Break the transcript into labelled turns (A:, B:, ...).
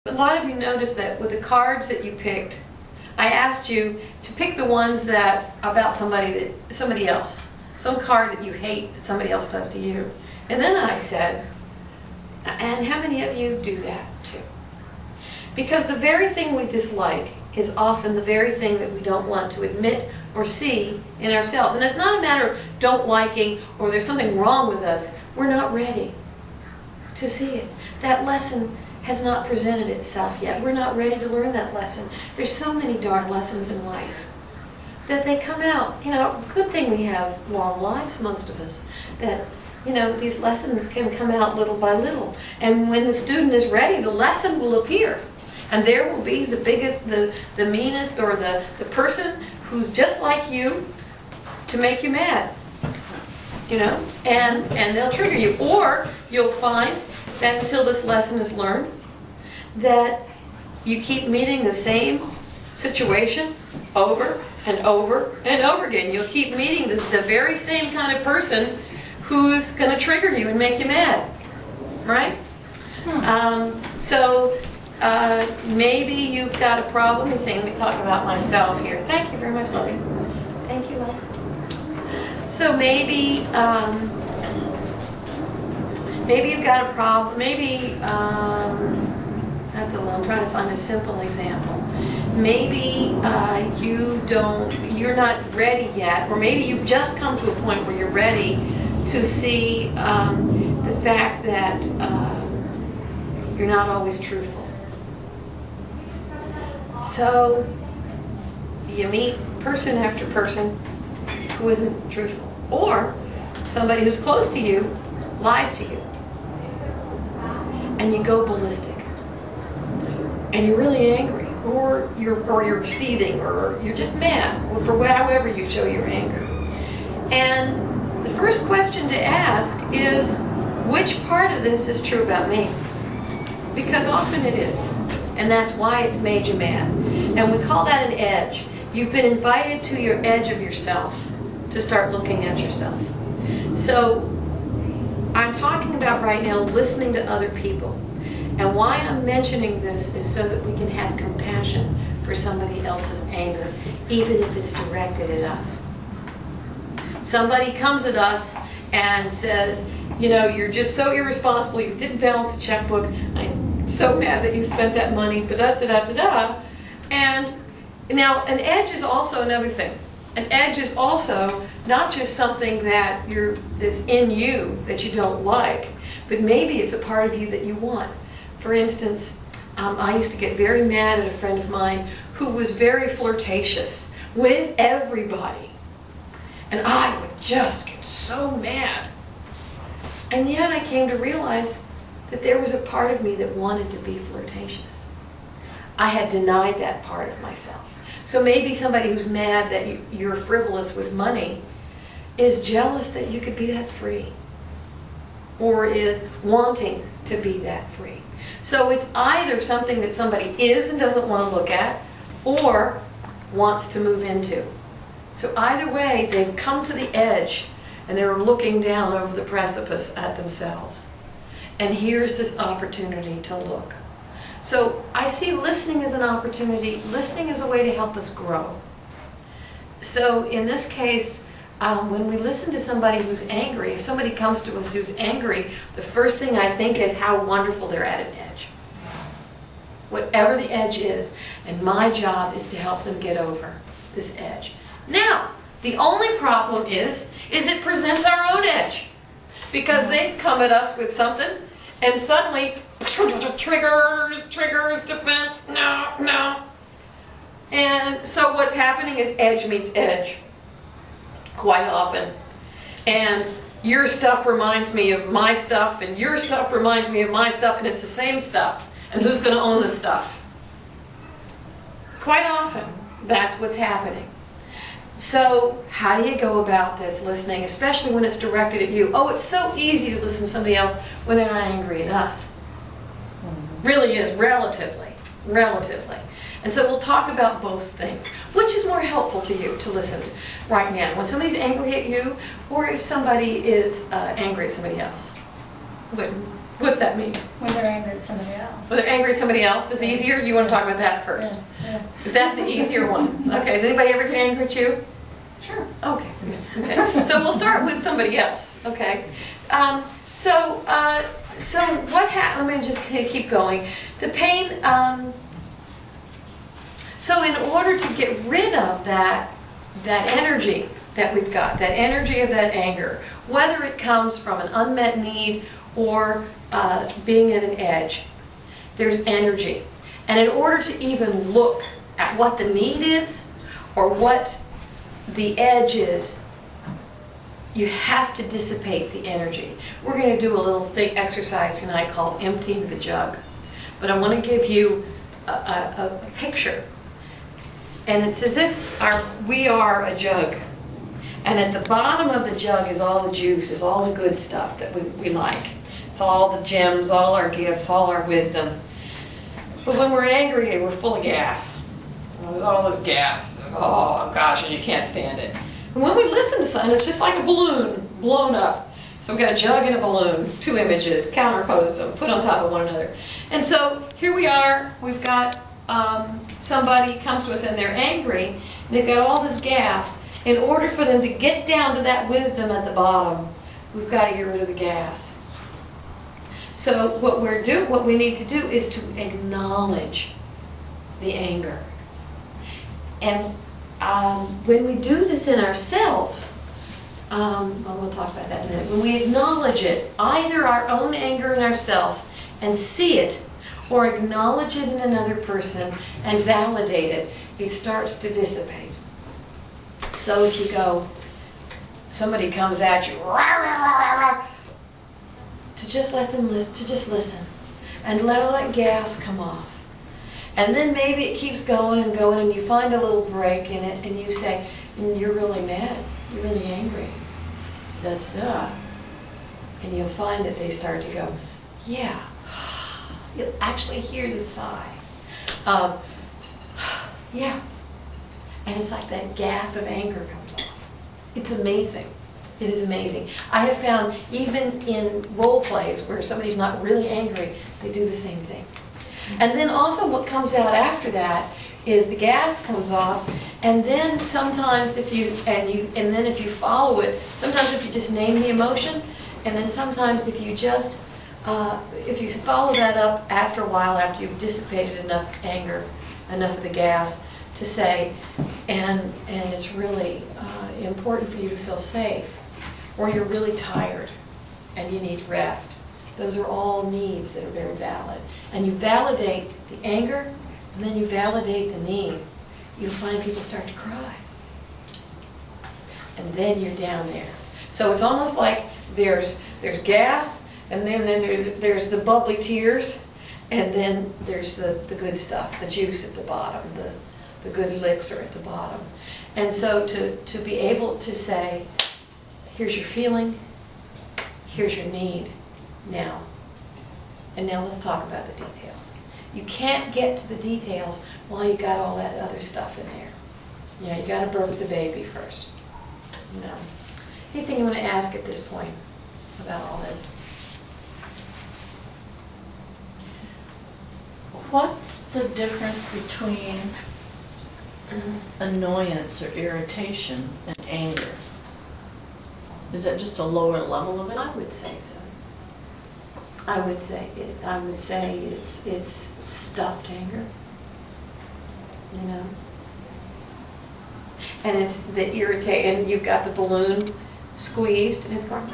A: A lot of you noticed that with the cards that you picked, I asked you to pick the ones that about somebody else, some card that you hate that somebody else does to you. And then I said, and how many of you do that too? Because the very thing we dislike is often the very thing that we don't want to admit or see in ourselves. And it's not a matter of don't liking or there's something wrong with us. We're not ready to see it. That lesson has not presented itself yet. We're not ready to learn that lesson. There's so many darn lessons in life that they come out. You know, good thing we have long lives, most of us, that, you know, these lessons can come out little by little. And when the student is ready, the lesson will appear. And there will be the biggest, the meanest, or the person who's just like you to make you mad. You know, and they'll trigger you. Or you'll find that until this lesson is learned, that you keep meeting the same situation over and over and over again. You'll keep meeting the very same kind of person who's going to trigger you and make you mad, right? Maybe you've got a problem. He's saying, let me talk about myself here. Thank you very much, Lovey. Thank you, love. So maybe you've got a problem. Maybe I'm trying to find a simple example. Maybe you're not ready yet, or maybe you've just come to a point where you're ready to see the fact that you're not always truthful. So you meet person after person who isn't truthful, or somebody who's close to you lies to you, and you go ballistic, and you're really angry, or you're seething, or you're just mad, or for however you show your anger. And the first question to ask is, which part of this is true about me? Because often it is, and that's why it's made you mad. And we call that an edge. You've been invited to your edge of yourself to start looking at yourself. So I'm talking about right now listening to other people. And why I'm mentioning this is so that we can have compassion for somebody else's anger, even if it's directed at us. Somebody comes at us and says, you know, you're just so irresponsible, you didn't balance the checkbook, I'm so mad that you spent that money, da-da-da-da-da-da. And now an edge is also another thing. An edge is also not just something that's in you that you don't like, but maybe it's a part of you that you want. For instance, I used to get very mad at a friend of mine who was very flirtatious with everybody. And I would just get so mad. And yet I came to realize that there was a part of me that wanted to be flirtatious. I had denied that part of myself. So maybe somebody who's mad that you're frivolous with money is jealous that you could be that free, or is wanting to be that free. So it's either something that somebody is and doesn't want to look at, or wants to move into. So either way, they've come to the edge and they're looking down over the precipice at themselves. And here's this opportunity to look. So I see listening as an opportunity. Listening is a way to help us grow. So in this case, when we listen to somebody who's angry, if somebody comes to us who's angry, the first thing I think is how wonderful they're at an edge. Whatever the edge is, and my job is to help them get over this edge. Now, the only problem is it presents our own edge. Because they come at us with something, and suddenly, triggers, defense, no. And so what's happening is edge meets edge, quite often. And your stuff reminds me of my stuff, and your stuff reminds me of my stuff, and it's the same stuff. And who's going to own the stuff? Quite often, that's what's happening. So how do you go about this listening, especially when it's directed at you? Oh, it's so easy to listen to somebody else when they're not angry at us. Really is, relatively. And so we'll talk about both things. Which is more helpful to you to listen to right now? When somebody's angry at you, or if somebody is angry at somebody else? What's that mean?
B: When they're angry at somebody else.
A: When they're angry at somebody else is easier? You want to talk about that first?
B: Yeah.
A: That's the easier one. Okay, does anybody ever get angry at you?
B: Sure.
A: Okay, okay. So we'll start with somebody else, okay? So what happened, let me just keep going. The pain, so in order to get rid of that energy that we've got, that energy of that anger, whether it comes from an unmet need or being at an edge, there's energy. And in order to even look at what the need is or what the edge is, you have to dissipate the energy. We're going to do a little exercise tonight called emptying the jug. But I want to give you a picture. And it's as if we are a jug. And at the bottom of the jug is all the juice, is all the good stuff that we like. It's all the gems, all our gifts, all our wisdom. But when we're angry, we're full of gas. There's all this gas. Oh gosh, and you can't stand it. And when we listen to something, it's just like a balloon blown up. So we've got a jug and a balloon, two images, counterposed them, put on top of one another. And so here we are, we've got somebody comes to us and they're angry, and they've got all this gas. In order for them to get down to that wisdom at the bottom, we've got to get rid of the gas. So what we need to do is to acknowledge the anger. And when we do this in ourselves, we'll talk about that in a minute. When we acknowledge it, either our own anger in ourselves and see it, or acknowledge it in another person and validate it, it starts to dissipate. So if you go, somebody comes at you, rah, rah, rah, rah, rah, to just let them listen and let all that gas come off. And then maybe it keeps going and going, and you find a little break in it, and you say, you're really mad, you're really angry, da-da-da. And you'll find that they start to go, yeah. You'll actually hear the sigh of, yeah. And it's like that gas of anger comes off. It's amazing. It is amazing. I have found even in role plays where somebody's not really angry, they do the same thing. And then often what comes out after that is the gas comes off, and then sometimes if you follow it, sometimes if you just name the emotion, and then sometimes if you just if you follow that up after a while, after you've dissipated enough anger, enough of the gas, to say, and it's really important for you to feel safe, or you're really tired and you need rest. Those are all needs that are very valid. And you validate the anger, and then you validate the need. You'll find people start to cry. And then you're down there. So it's almost like there's gas, and then there's the bubbly tears, and then there's the good stuff, the juice at the bottom, the good licks are at the bottom. And so to be able to say, here's your feeling, here's your need now. And now let's talk about the details. You can't get to the details while you got all that other stuff in there. Yeah, you got to birth the baby first. You know. Anything you want to ask at this point about all this?
C: What's the difference between annoyance or irritation and anger? Is that just a lower level of it?
A: I would say so. I would say it's stuffed anger. You know? And it's the irritate, and you've got the balloon squeezed, and it's going,